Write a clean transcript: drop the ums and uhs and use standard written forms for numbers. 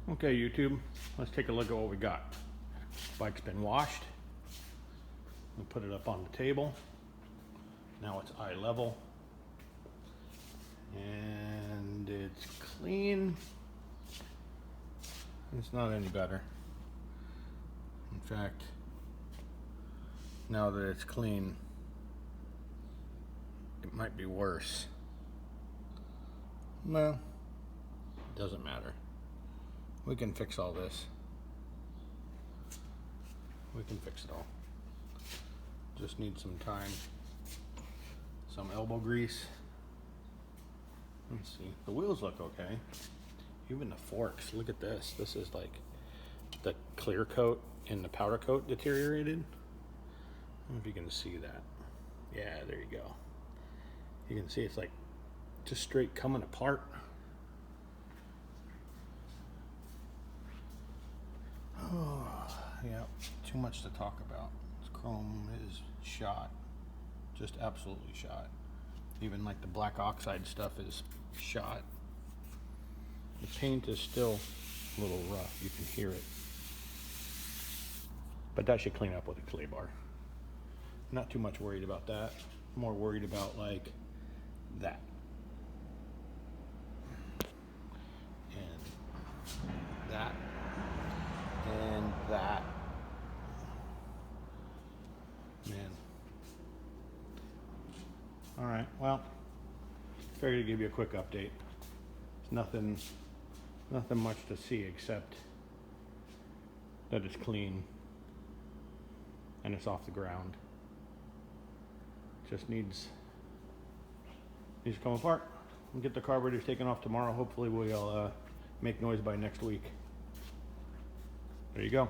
Okay, YouTube, let's take a look at what we got. Bike's been washed. We'll put it up on the table. Now it's eye level. And it's clean. It's not any better. In fact, now that it's clean, it might be worse. Well, it doesn't matter. We can fix all this. We can fix it all. Just need some time. Some elbow grease. Let's see. The wheels look okay. Even the forks. Look at this. This is like the clear coat and the powder coat deteriorated. I don't know if you can see that. Yeah, there you go. You can see it's like just straight coming apart. Oh, yeah, too much to talk about. This chrome is shot. Just absolutely shot. Even like the black oxide stuff is shot. The paint is still a little rough. You can hear it. But that should clean up with a clay bar. Not too much worried about that. More worried about like that. And that. And that. Man. All right, well, figured to give you a quick update. It's nothing much to see except that it's clean and it's off the ground. Just needs to come apart. We'll get the carburetors taken off tomorrow. Hopefully we'll make noise by next week. There you go.